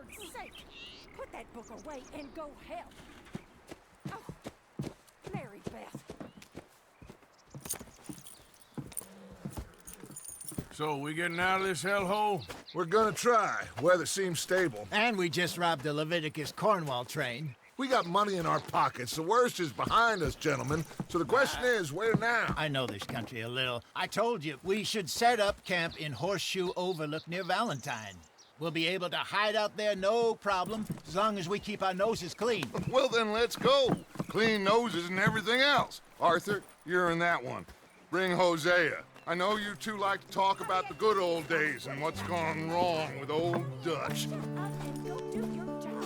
Lord's sake! Put that book away and go help. Oh, Mary Beth. So, we getting out of this hellhole? We're gonna try. Weather seems stable. And we just robbed the Leviticus Cornwall train. We got money in our pockets. The worst is behind us, gentlemen. So the question is, where now? I know this country a little. I told you, we should set up camp in Horseshoe Overlook near Valentine. We'll be able to hide out there, no problem, as long as we keep our noses clean. Well, then let's go. Clean noses and everything else. Arthur, you're in that one. Bring Hosea. I know you two like to talk about the good old days and what's gone wrong with old Dutch. Shut up and go do your job.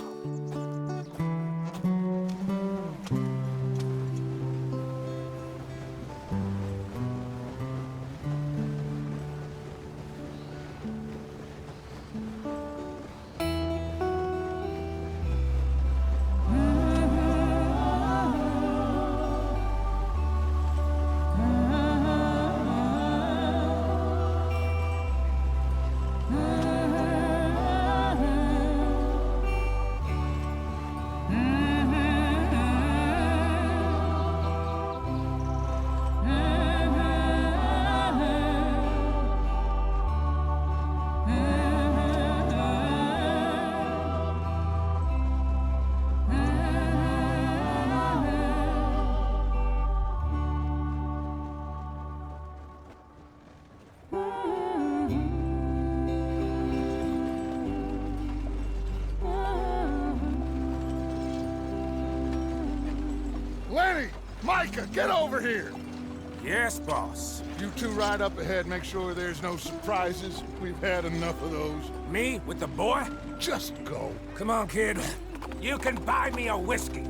Lenny! Micah, get over here! Yes, boss. You two ride up ahead, make sure there's no surprises. We've had enough of those. Me with the boy? Just go. Come on, kid. You can buy me a whiskey.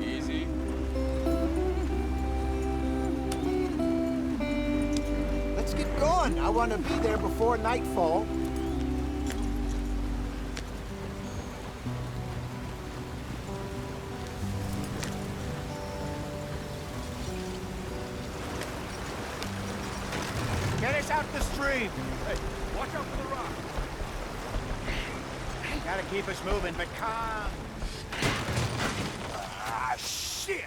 Easy. Let's get going. I want to be there before nightfall. Get us out the stream. Hey, watch out for the rock. Gotta keep us moving, but calm. Ah, shit!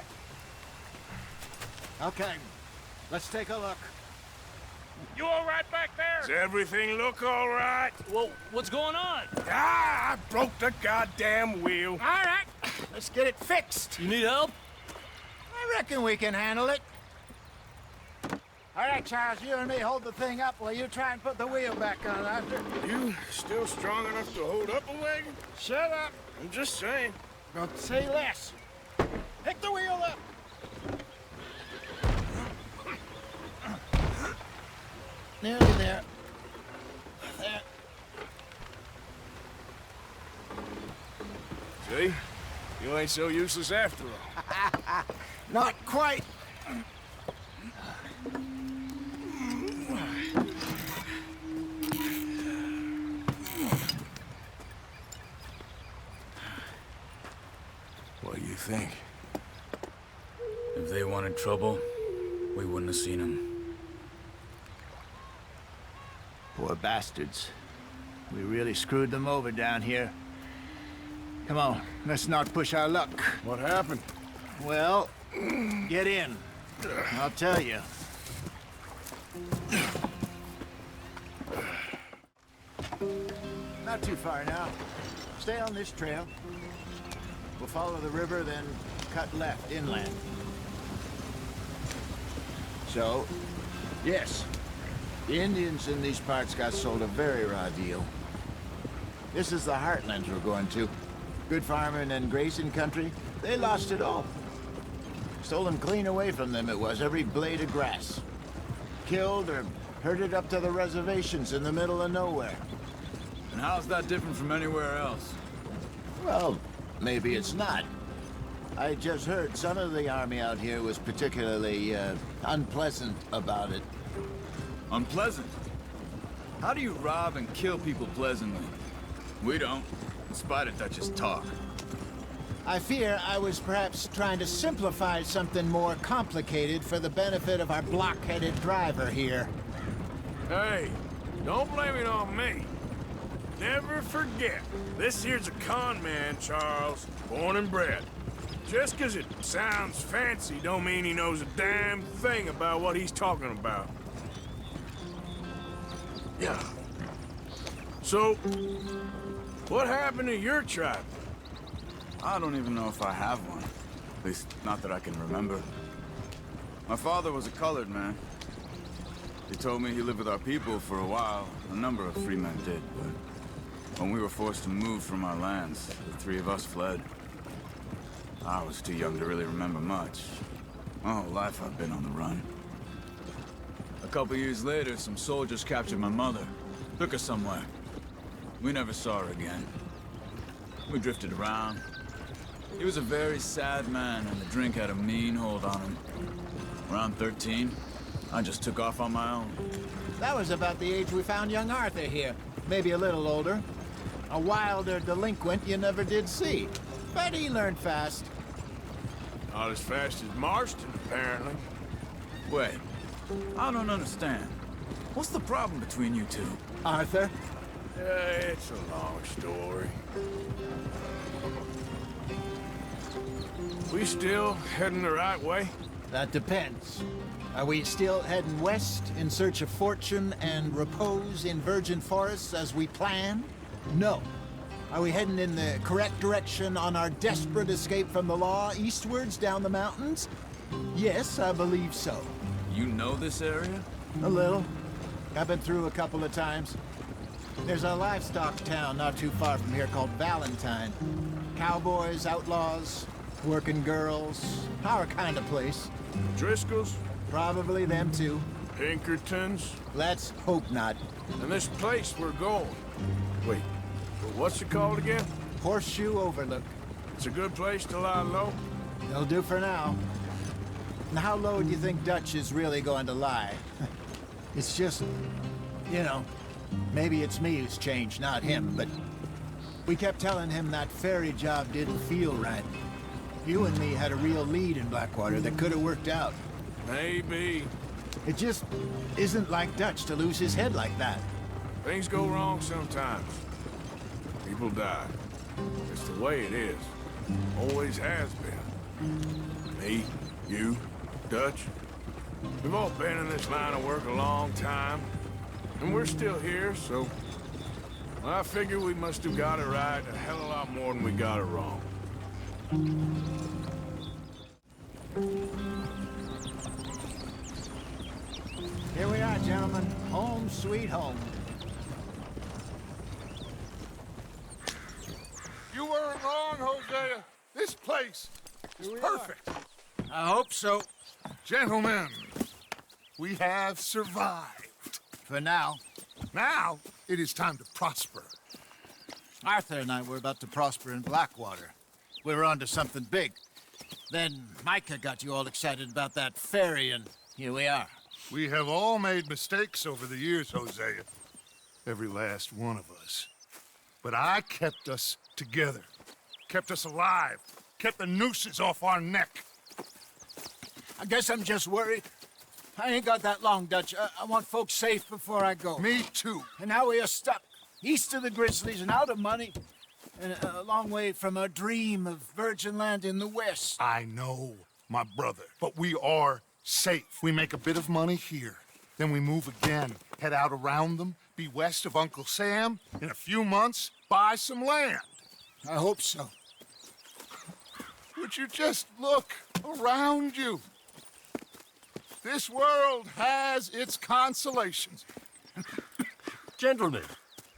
Okay, let's take a look. You all right back there? Does everything look all right? Well, what's going on? Ah, I broke the goddamn wheel. All right, let's get it fixed. You need help? I reckon we can handle it. All right, Charles, you and me hold the thing up while you try and put the wheel back on, Arthur. You still strong enough to hold up a wagon? Shut up. I'm just saying. Don't say less. Pick the wheel up. Nearly there. There. See? You ain't so useless after all. Not quite. What do you think? If they wanted trouble, we wouldn't have seen them. Poor bastards. We really screwed them over down here. Come on, let's not push our luck. What happened? Well, get in. I'll tell you. Not too far now. Stay on this trail. We'll follow the river, then cut left inland. So, yes, the Indians in these parts got sold a very raw deal. This is the heartlands we're going to. Good farming and grazing country, they lost it all. Stolen clean away from them it was, every blade of grass. Killed or herded up to the reservations in the middle of nowhere. And how's that different from anywhere else? Well, maybe it's not. I just heard some of the army out here was particularly, unpleasant about it. Unpleasant? How do you rob and kill people pleasantly? We don't, in spite of Dutch's talk. I fear I was perhaps trying to simplify something more complicated for the benefit of our block-headed driver here. Hey, don't blame it on me. Never forget, this here's a con man, Charles, born and bred. Just 'cause it sounds fancy don't mean he knows a damn thing about what he's talking about. Yeah. So, what happened to your tribe? I don't even know if I have one. At least, not that I can remember. My father was a colored man. He told me he lived with our people for a while. A number of free men did, but when we were forced to move from our lands, the three of us fled. I was too young to really remember much. My whole life I've been on the run. A couple years later, some soldiers captured my mother. Took her somewhere. We never saw her again. We drifted around. He was a very sad man, and the drink had a mean hold on him. Around 13, I just took off on my own. That was about the age we found young Arthur here. Maybe a little older. A wilder delinquent you never did see. But he learned fast. Not as fast as Marston, apparently. Wait, I don't understand. What's the problem between you two? Arthur? It's a long story. We still heading the right way? That depends. Are we still heading west in search of fortune and repose in virgin forests as we planned? No. Are we heading in the correct direction on our desperate escape from the law eastwards down the mountains? Yes, I believe so. You know this area? A little. I've been through a couple of times. There's a livestock town not too far from here called Valentine. Cowboys, outlaws, working girls, our kind of place. Driscoll's? Probably them too. Pinkertons? Let's hope not. And this place we're going. Wait, what's it called again? Horseshoe Overlook. It's a good place to lie low? They'll do for now. Now, how low do you think Dutch is really going to lie? It's just, you know, maybe it's me who's changed, not him, but we kept telling him that ferry job didn't feel right. You and me had a real lead in Blackwater that could have worked out. Maybe. It just isn't like Dutch to lose his head like that. Things go wrong sometimes. People die. It's the way it is. Always has been. Me, you, Dutch. We've all been in this line of work a long time. And we're still here, so... well, I figure we must have got it right a hell of a lot more than we got it wrong. Here we are, gentlemen. Home sweet home. You weren't wrong, Hosea. This place is perfect. I hope so. Gentlemen, we have survived. For now. Now, it is time to prosper. Arthur and I were about to prosper in Blackwater. We were onto something big. Then Micah got you all excited about that ferry, and here we are. We have all made mistakes over the years, Hosea. Every last one of us. But I kept us together. Kept us alive. Kept the nooses off our neck. I guess I'm just worried. I ain't got that long, Dutch. I want folks safe before I go. Me too. And now we are stuck, east of the Grizzlies and out of money, and a long way from our dream of virgin land in the west. I know, my brother. But we are safe. We make a bit of money here. Then we move again, head out around them, be west of Uncle Sam. In a few months, buy some land. I hope so. Would you just look around you? This world has its consolations. Gentlemen,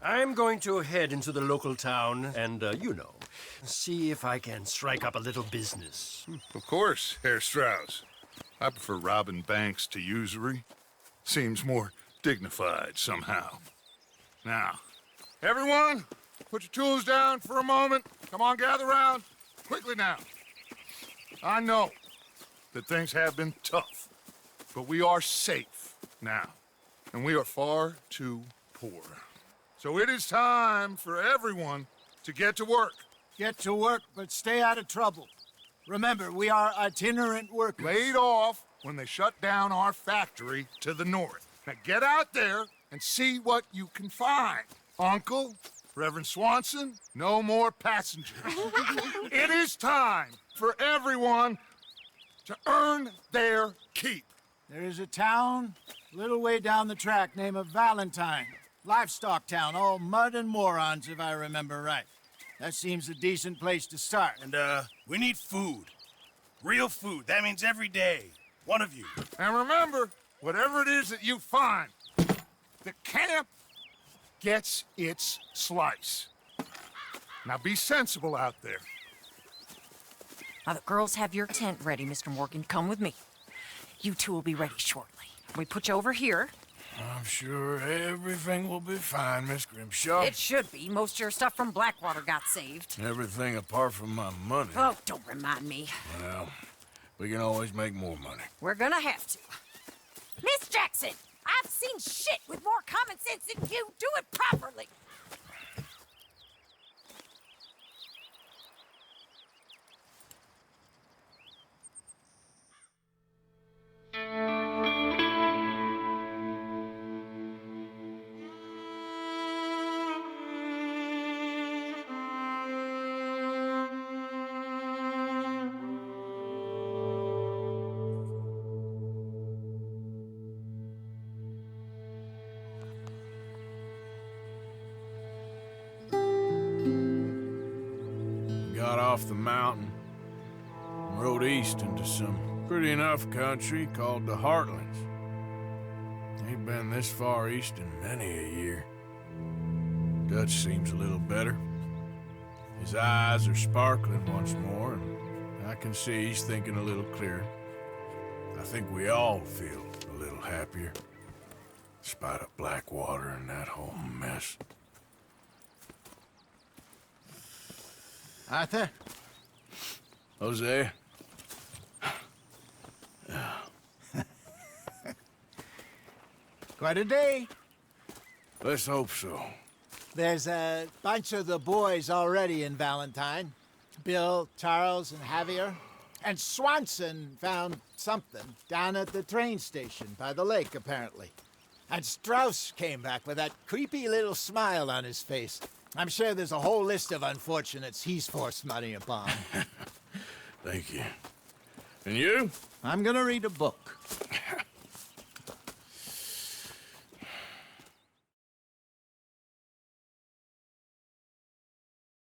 I'm going to head into the local town and, see if I can strike up a little business. Of course, Herr Strauss. I prefer robbing banks to usury. Seems more dignified somehow. Now, everyone, put your tools down for a moment. Come on, gather round. Quickly now. I know that things have been tough, but we are safe now, and we are far too poor. So it is time for everyone to get to work. Get to work, but stay out of trouble. Remember, we are itinerant workers. Laid off when they shut down our factory to the north. Now get out there and see what you can find. Uncle, Reverend Swanson, no more passengers. It is time for everyone to earn their keep. There is a town a little way down the track named Valentine. Livestock town, all mud and morons, if I remember right. That seems a decent place to start. And, we need food. Real food. That means every day. One of you. And remember, whatever it is that you find, the camp gets its slice. Now be sensible out there. Now, the girls have your tent ready, Mr. Morgan. Come with me. You two will be ready shortly. We put you over here. I'm sure everything will be fine, Miss Grimshaw. It should be. Most of your stuff from Blackwater got saved. Everything apart from my money. Oh, don't remind me. Well, we can always make more money. We're gonna have to. Miss Jackson, I've seen shit with more common sense than you. Do it properly. Got off the mountain and rode east into some pretty enough country called the Heartlands. Ain't been this far east in many a year. Dutch seems a little better. His eyes are sparkling once more, and I can see he's thinking a little clearer. I think we all feel a little happier, despite of Blackwater and that whole mess. Arthur? Hosea? Quite a day. Let's hope so. There's a bunch of the boys already in Valentine. Bill, Charles, and Javier. And Swanson found something down at the train station by the lake, apparently. And Strauss came back with that creepy little smile on his face. I'm sure there's a whole list of unfortunates he's forced money upon. Thank you. And you? I'm gonna read a book.